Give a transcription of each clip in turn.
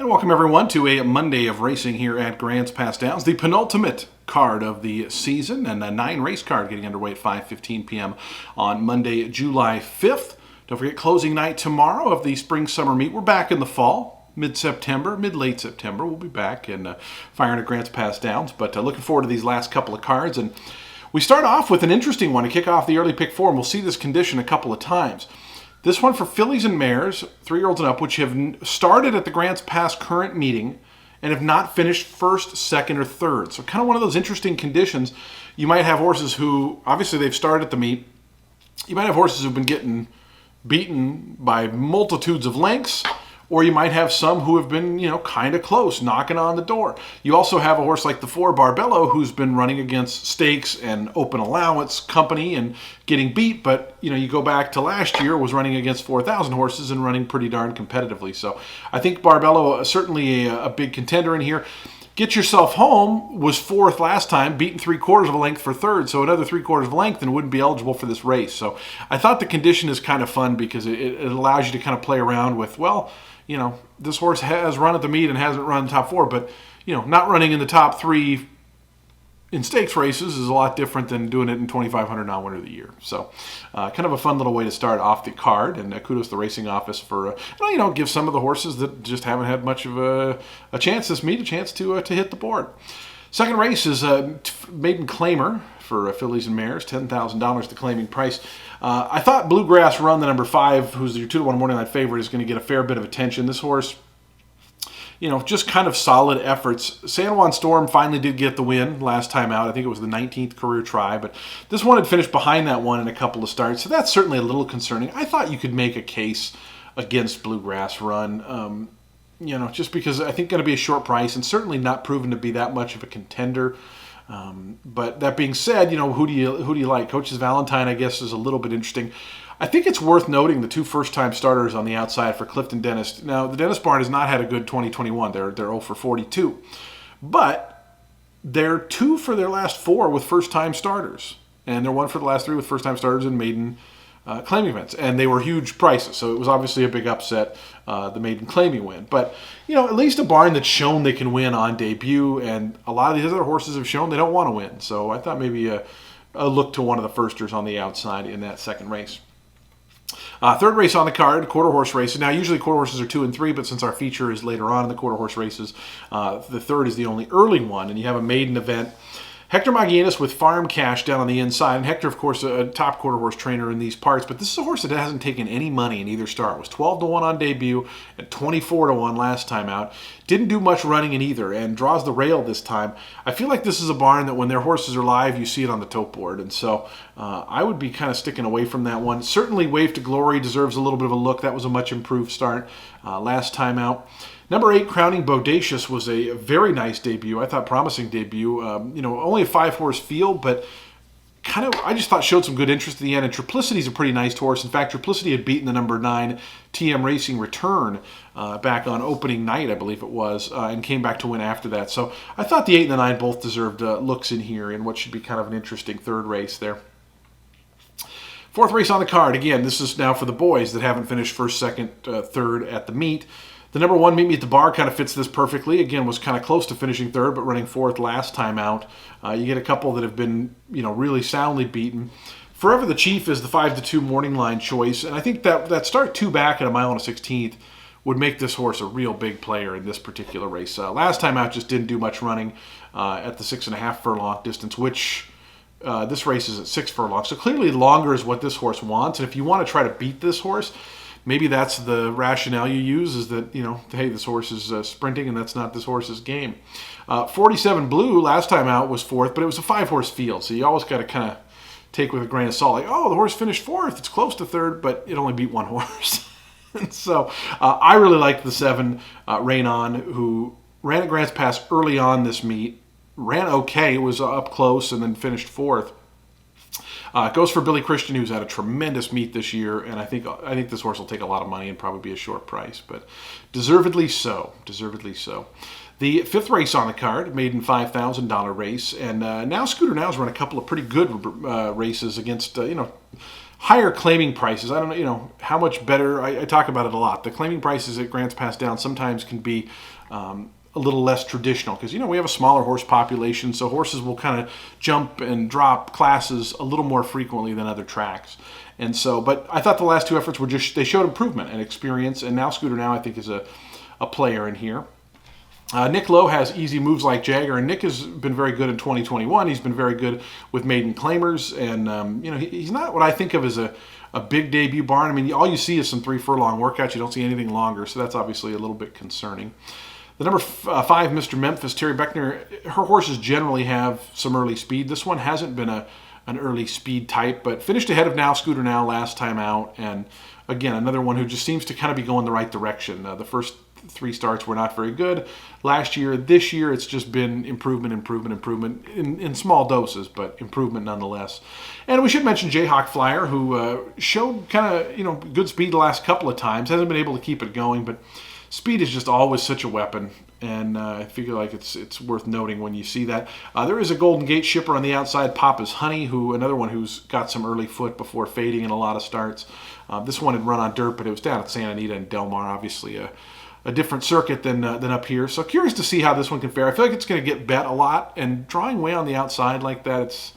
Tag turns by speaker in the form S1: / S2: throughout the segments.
S1: And welcome everyone to a Monday of racing here at Grants Pass Downs, the penultimate card of the season, and a 9-race card getting underway at 5:15 p.m. on Monday, July 5th. Don't forget closing night tomorrow of the spring summer meet. We're back in the fall, mid-September, mid-late September. We'll be back and firing at Grants Pass Downs, but looking forward to these last couple of cards. And we start off with an interesting one to kick off the early pick four, and we'll see this condition a couple of times. This one for fillies and mares, 3-year-olds and up, which have started at the Grants Pass current meeting and have not finished first, second, or third. So kind of one of those interesting conditions. You might have horses who, obviously they've started at the meet. You might have horses who've been getting beaten by multitudes of lengths, or you might have some who have been, kind of close, knocking on the door. You also have a horse like the 4 Barbello who's been running against stakes and open allowance company and getting beat, but you go back to last year, was running against 4,000 horses and running pretty darn competitively. So I think Barbello certainly a big contender in here. Get Yourself Home was fourth last time, beaten 3/4 of a length for third, so another 3/4 of a length and wouldn't be eligible for this race. So I thought the condition is kind of fun because it allows you to kind of play around with, this horse has run at the meet and hasn't run top 4, but not running in the top 3 in stakes races is a lot different than doing it in 2,500 non-winner of the year. So kind of a fun little way to start off the card, and kudos to the racing office for give some of the horses that just haven't had much of a chance this meet a chance to hit the board. Second race is Maiden Claimer for fillies and mares, $10,000 the claiming price. I thought Bluegrass Run, the number 5, who's your 2-to-1 morning line favorite, is going to get a fair bit of attention. This horse, just kind of solid efforts. San Juan Storm finally did get the win last time out. I think it was the 19th career try, but this one had finished behind that one in a couple of starts, so that's certainly a little concerning. I thought you could make a case against Bluegrass Run, just because I think going to be a short price and certainly not proven to be that much of a contender. But that being said, who do you like? Coach's Valentine, I guess, is a little bit interesting. I think it's worth noting the 2 first-time starters on the outside for Clifton Dennis. Now, the Dennis barn has not had a good 2021. They're 0 for 42. But they're 2 for their last 4 with first-time starters. And they're 1 for the last 3 with first-time starters in maiden claiming events. And they were huge prices, so it was obviously a big upset, the maiden claiming win. But, at least a barn that's shown they can win on debut, and a lot of these other horses have shown they don't want to win. So I thought maybe a look to one of the firsters on the outside in that second race. Third race on the card, quarter horse races. Now, usually quarter horses are 2 and 3, but since our feature is later on in the quarter horse races, the third is the only early one, and you have a maiden event. Hector Magenis with Farm Cash down on the inside. And Hector, of course, a top quarter horse trainer in these parts. But this is a horse that hasn't taken any money in either start. It was 12-1 on debut and 24-1 last time out. Didn't do much running in either and draws the rail this time. I feel like this is a barn that when their horses are live, you see it on the tote board. And so I would be kind of sticking away from that one. Certainly Wave to Glory deserves a little bit of a look. That was a much improved start last time out. Number 8, Crowning Bodacious, was a very nice debut. I thought promising debut. Only a 5-horse field, but I just thought showed some good interest at the end. And Triplicity's a pretty nice horse. In fact, Triplicity had beaten the number 9 TM Racing Return back on opening night, I believe it was, and came back to win after that. So I thought the 8 and the 9 both deserved looks in here in what should be kind of an interesting third race there. Fourth race on the card. Again, this is now for the boys that haven't finished first, second, third at the meet. The number 1, Meet Me at the Bar, kind of fits this perfectly. Again, was kind of close to finishing third, but running fourth last time out. You get a couple that have been, really soundly beaten. Forever the Chief is the 5-2 morning line choice, and I think that start 2 back at a mile and a 16th would make this horse a real big player in this particular race. Last time out, just didn't do much running at the 6.5 furlong distance, which this race is at 6 furlongs. So clearly longer is what this horse wants, and if you want to try to beat this horse, maybe that's the rationale you use, is that, hey, this horse is sprinting and that's not this horse's game. 47 Blue, last time out, was fourth, but it was a 5-horse field, so you always got to kind of take with a grain of salt. Like, the horse finished fourth, it's close to third, but it only beat 1 horse. And so I really liked the 7, Rain On, who ran at Grants Pass early on this meet, ran okay, was up close, and then finished fourth. Goes for Billy Christian, who's had a tremendous meet this year, and I think this horse will take a lot of money and probably be a short price, but deservedly so. The 5th race on the card, maiden $5,000 race, and now Scooter Now's run a couple of pretty good races against higher claiming prices. I don't know, how much better. I talk about it a lot. The claiming prices at Grants Pass Downs sometimes can be a little less traditional because, we have a smaller horse population, so horses will kind of jump and drop classes a little more frequently than other tracks. And so, but I thought the last two efforts they showed improvement and experience, and now Scooter Now I think is a player in here. Nick Lowe has Easy Moves Like Jagger, and Nick has been very good in 2021. He's been very good with maiden claimers, and he's not what I think of as a big debut barn. I mean, all you see is some 3 furlong workouts. You don't see anything longer, so that's obviously a little bit concerning. The number 5, Mr. Memphis, Terry Beckner, her horses generally have some early speed. This one hasn't been an early speed type, but finished ahead of Now Scooter Now last time out, and again, another one who just seems to kind of be going the right direction. The first 3 starts were not very good last year. This year, it's just been improvement in small doses, but improvement nonetheless. And we should mention Jayhawk Flyer, who showed kind of good speed the last couple of times. Hasn't been able to keep it going, but speed is just always such a weapon, and I figure like it's worth noting when you see that. There is a Golden Gate shipper on the outside, Papa's Honey, another one who's got some early foot before fading in a lot of starts. This one had run on dirt, but it was down at Santa Anita and Del Mar, obviously a different circuit than up here. So curious to see how this one can fare. I feel like it's going to get bet a lot, and drawing way on the outside like that,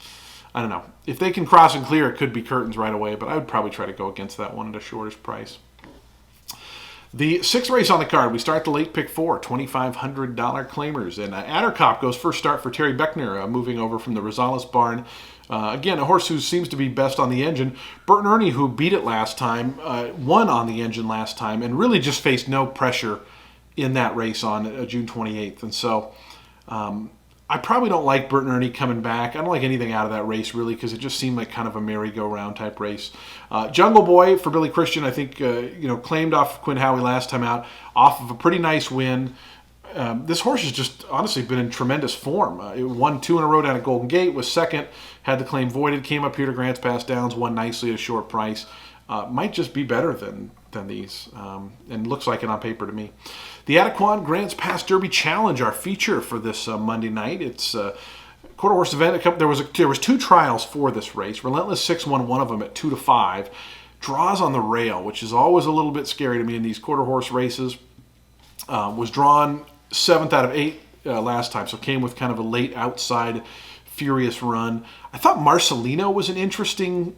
S1: I don't know. If they can cross and clear, it could be curtains right away, but I would probably try to go against that one at a shortish price. The 6th race on the card, we start the late pick 4, $2,500 claimers. And Addercop goes first start for Terry Beckner, moving over from the Rosales barn. Again, a horse who seems to be best on the engine. Burton Ernie, who beat it last time, won on the engine last time, and really just faced no pressure in that race on June 28th. And so I probably don't like Burton Ernie coming back. I don't like anything out of that race, really, because it just seemed like kind of a merry-go-round type race. Jungle Boy for Billy Christian, I think, claimed off Quinn Howie last time out, off of a pretty nice win. This horse has just honestly been in tremendous form. It won 2 in a row down at Golden Gate, was second, had the claim voided, came up here to Grants Pass Downs, won nicely at a short price. Might just be better than these, and looks like it on paper to me. The Adequan Grants Pass Derby Challenge, our feature for this Monday night. It's a quarter horse event. There was 2 trials for this race. Relentless 6 won one of them at 2-5. Draws on the rail, which is always a little bit scary to me in these quarter horse races. Was drawn 7th out of 8 last time, so came with kind of a late outside furious run. I thought Marcelino was an interesting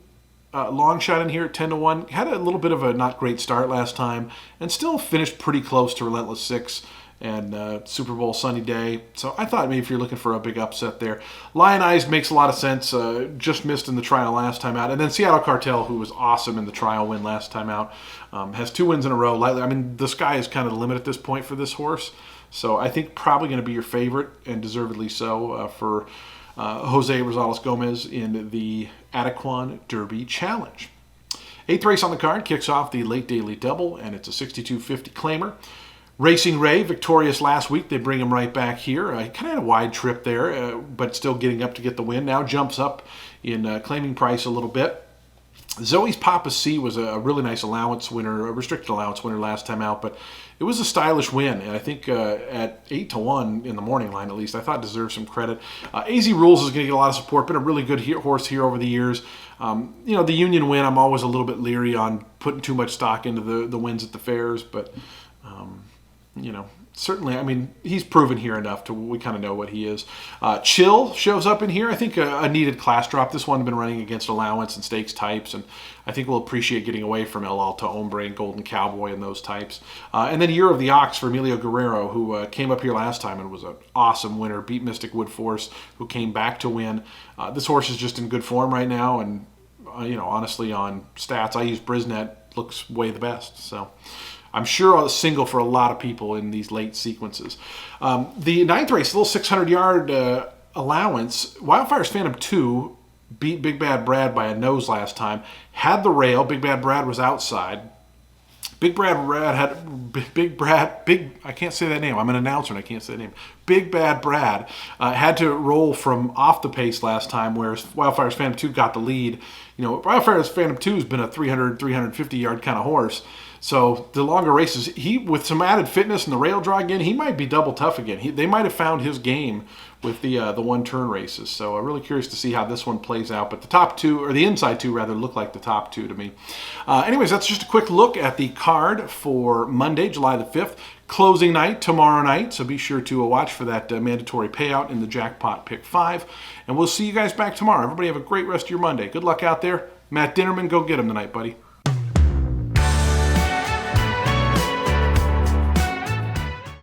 S1: long shot in here at 10-1. Had a little bit of a not great start last time, and still finished pretty close to Relentless 6 and Super Bowl Sunny Day. So I thought maybe if you're looking for a big upset there. Lion Eyes makes a lot of sense. Just missed in the trial last time out. And then Seattle Cartel, who was awesome in the trial win last time out, has 2 wins in a row. I mean, the sky is kind of the limit at this point for this horse. So I think probably going to be your favorite, and deservedly so, for Jose Rosales Gomez in the Adequan Derby Challenge. 8th race on the card kicks off the late daily double, and it's a 62.50 claimer. Racing Ray, victorious last week. They bring him right back here. He kind of had a wide trip there, but still getting up to get the win. Now jumps up in claiming price a little bit. Zoe's Papa C was a really nice allowance winner, a restricted allowance winner last time out, but it was a stylish win. And I think at 8-1 in the morning line, at least, I thought deserved some credit. AZ Rules is going to get a lot of support. Been a really good horse here over the years. The Union win, I'm always a little bit leery on putting too much stock into the wins at the fairs, but certainly, I mean, he's proven here enough to we kind of know what he is. Chill shows up in here. I think a needed class drop. This one has been running against allowance and stakes types, and I think we'll appreciate getting away from El Alto Hombre and Golden Cowboy and those types. And then Year of the Ox for Emilio Guerrero, who came up here last time and was an awesome winner, beat Mystic Wood Force, who came back to win. This horse is just in good form right now, and honestly, on stats, I use Brisnet, looks way the best. So I'm sure a single for a lot of people in these late sequences. The 9th race, a little 600-yard allowance. Wildfire's Phantom 2 beat Big Bad Brad by a nose last time. Had the rail. Big Bad Brad was outside. I can't say that name. I'm an announcer and I can't say that name. Big Bad Brad had to roll from off the pace last time, whereas Wildfire's Phantom 2 got the lead. Wildfire's Phantom 2 has been a 300, 350 yard kind of horse. So the longer races, with some added fitness and the rail draw again, he might be double tough again. They might have found his game with the one-turn races. So I'm really curious to see how this one plays out. But the top two, or the inside two rather, look like the top two to me. Anyways, that's just a quick look at the card for Monday, July the 5th. Closing night tomorrow night, so be sure to watch for that mandatory payout in the Jackpot Pick 5. And we'll see you guys back tomorrow. Everybody have a great rest of your Monday. Good luck out there. Matt Dinnerman, go get him tonight, buddy.